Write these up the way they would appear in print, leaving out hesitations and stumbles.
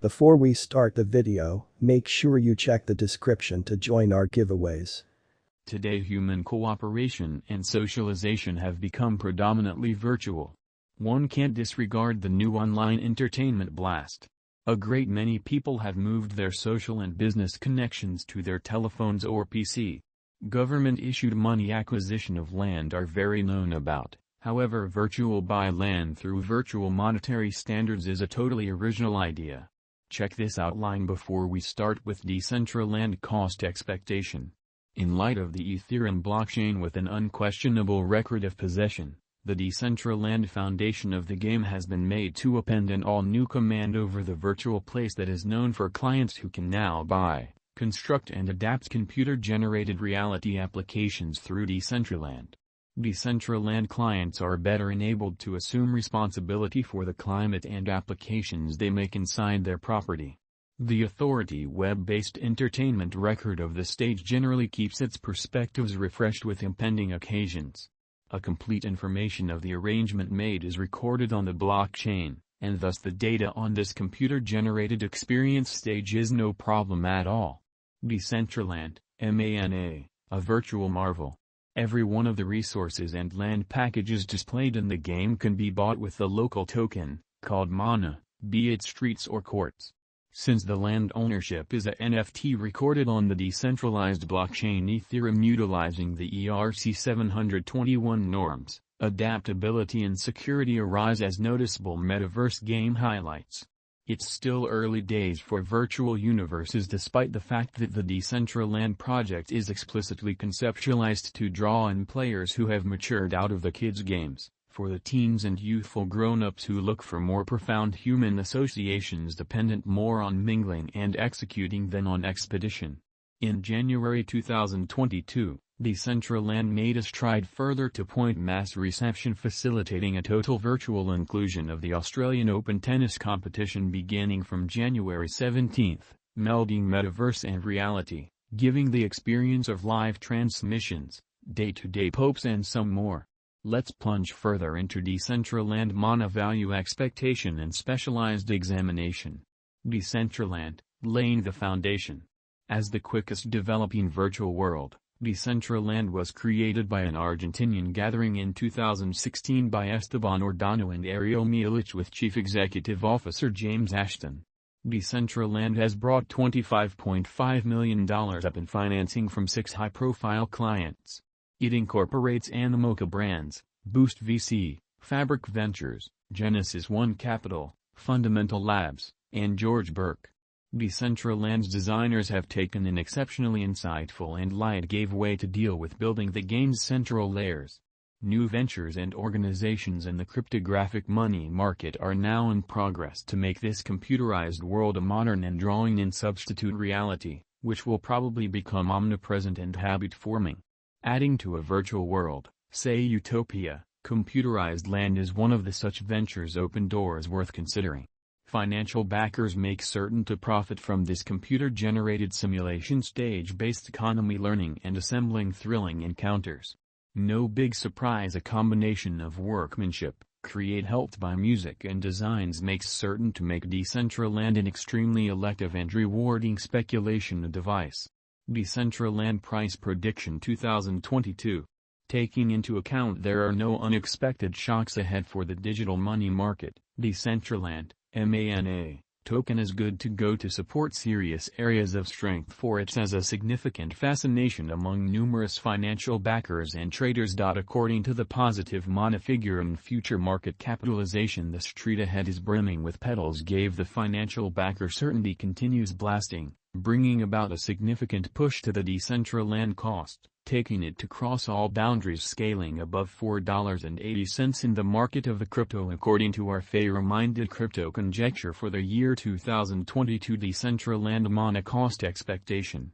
Before we start the video, make sure you check the description to join our giveaways. Today human cooperation and socialization have become predominantly virtual. One can't disregard the new online entertainment blast. A great many people have moved their social and business connections to their telephones or PC. Government-issued money acquisition of land are very known about. However, virtual buy land through virtual monetary standards is a totally original idea. Check this outline before we start with Decentraland cost expectation. In light of the Ethereum blockchain with an unquestionable record of possession, the Decentraland foundation of the game has been made to append an all-new command over the virtual place that is known for clients who can now buy, construct and adapt computer-generated reality applications through Decentraland. Decentraland clients are better enabled to assume responsibility for the climate and applications they make inside their property. The authority web-based entertainment record of the stage generally keeps its perspectives refreshed with impending occasions. A complete information of the arrangement made is recorded on the blockchain, and thus the data on this computer-generated experience stage is no problem at all. Decentraland, MANA, a virtual marvel. Every one of the resources and land packages displayed in the game can be bought with the local token, called mana, be it streets or courts. Since the land ownership is a NFT recorded on the decentralized blockchain Ethereum utilizing the ERC-721 norms, adaptability and security arise as noticeable metaverse game highlights. It's still early days for virtual universes despite the fact that the Decentraland project is explicitly conceptualized to draw in players who have matured out of the kids' games, for the teens and youthful grown-ups who look for more profound human associations dependent more on mingling and executing than on expedition. In January 2022, Decentraland made a stride further to point mass reception facilitating a total virtual inclusion of the Australian Open tennis competition beginning from January 17, melding metaverse and reality, giving the experience of live transmissions, day-to-day popes and some more. Let's plunge further into Decentraland mana value expectation and specialized examination. Decentraland, laying the foundation. As the quickest developing virtual world, Decentraland was created by an Argentinian gathering in 2016 by Esteban Ordano and Ariel Mielich with Chief Executive Officer James Ashton. Decentraland has brought $25.5 million up in financing from 6 high-profile clients. It incorporates Animoca Brands, Boost VC, Fabric Ventures, Genesis One Capital, Fundamental Labs, and George Burke. Decentraland's designers have taken an exceptionally insightful and light gave way to deal with building the game's central layers. New ventures and organizations in the cryptographic money market are now in progress to make this computerized world a modern and drawing-in substitute reality, which will probably become omnipresent and habit-forming. Adding to a virtual world, say utopia, computerized land is one of the such ventures open doors worth considering. Financial backers make certain to profit from this computer-generated simulation stage-based economy learning and assembling thrilling encounters. No big surprise, a combination of workmanship, create helped by music and designs makes certain to make Decentraland an extremely elective and rewarding speculation device. Decentraland price prediction 2022. Taking into account there are no unexpected shocks ahead for the digital money market, Decentraland, MANA, token is good to go to support serious areas of strength for it has a significant fascination among numerous financial backers and traders. According to the positive mana figure and future market capitalization, the street ahead is brimming with pedals gave the financial backer certainty continues blasting, bringing about a significant push to the Decentraland cost, taking it to cross all boundaries scaling above $4.80 in the market of the crypto according to our fair-minded crypto conjecture for the year 2022 Decentraland mana cost expectation.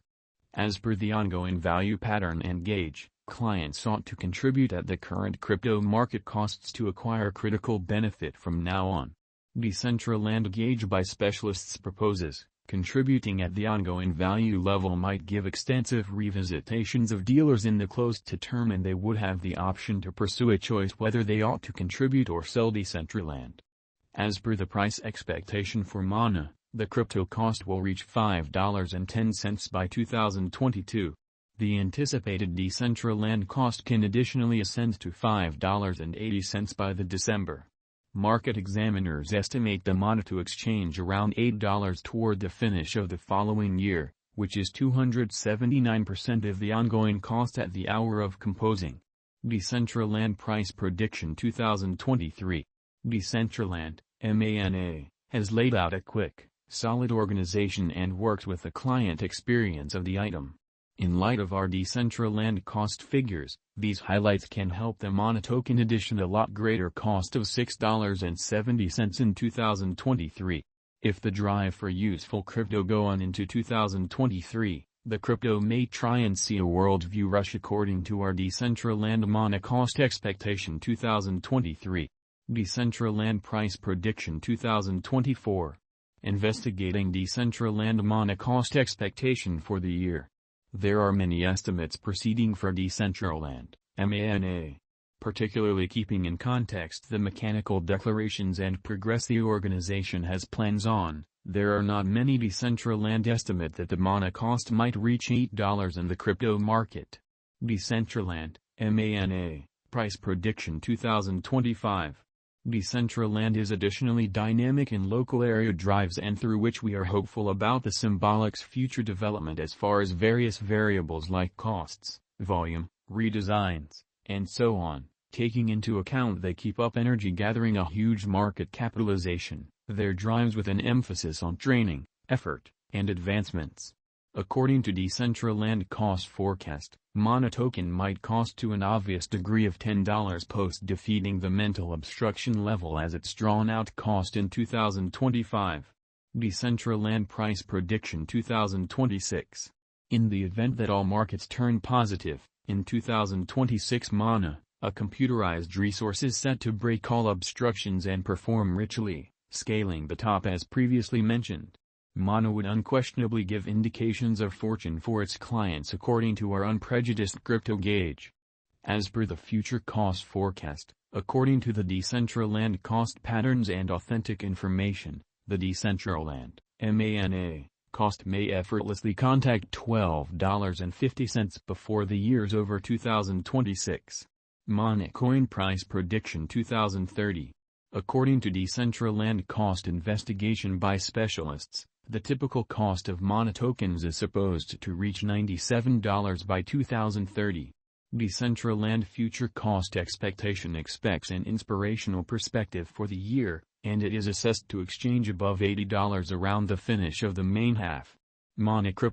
As per the ongoing value pattern and gauge, clients ought to contribute at the current crypto market costs to acquire critical benefit from now on. Decentraland gauge by specialists proposes, contributing at the ongoing value level might give extensive revisitations of dealers in the closed to term and they would have the option to pursue a choice whether they ought to contribute or sell Decentraland. As per the price expectation for mana, The crypto cost will reach $5.10 by 2022. The anticipated Decentraland cost can additionally ascend to $5.80 by the December. Market examiners estimate the MANA to exchange around $8 toward the finish of the following year, which is 279% of the ongoing cost at the hour of composing. Decentraland Price Prediction 2023. Decentraland, MANA, has laid out a quick, solid organization and worked with the client experience of the item. In light of our Decentraland cost figures, these highlights can help the MANA token addition a lot greater cost of $6.70 in 2023. If the drive for useful crypto go on into 2023, the crypto may try and see a worldview rush according to our Decentraland MANA cost expectation 2023. Decentraland Price Prediction 2024. Investigating Decentraland MANA cost expectation for the year. There are many estimates proceeding for Decentraland, MANA. Particularly keeping in context the mechanical declarations and progress the organization has plans on, there are not many Decentraland estimate that the MANA cost might reach $8 in the crypto market. Decentraland, MANA, Price Prediction 2025. Decentraland is additionally dynamic in local area drives and through which we are hopeful about the Symbolic's future development as far as various variables like costs, volume, redesigns, and so on, taking into account they keep up energy gathering a huge market capitalization, their drives with an emphasis on training, effort, and advancements. According to Decentraland cost forecast, MANA token might cost to an obvious degree of $10 post defeating the mental obstruction level as its drawn out cost in 2025. Decentraland Price Prediction 2026. In the event that all markets turn positive, in 2026 MANA, a computerized resource is set to break all obstructions and perform richly, scaling the top as previously mentioned. MANA would unquestionably give indications of fortune for its clients according to our unprejudiced crypto gauge. As per the future cost forecast, according to the Decentraland cost patterns and authentic information, the Decentraland, MANA, cost may effortlessly contact $12.50 before the year's over 2026. MANA Coin Price Prediction 2030. According to Decentraland cost investigation by specialists, the typical cost of MANA tokens is supposed to reach $97 by 2030. Decentraland future cost expectation expects an inspirational perspective for the year, and it is assessed to exchange above $80 around the finish of the main half. MANA Crypto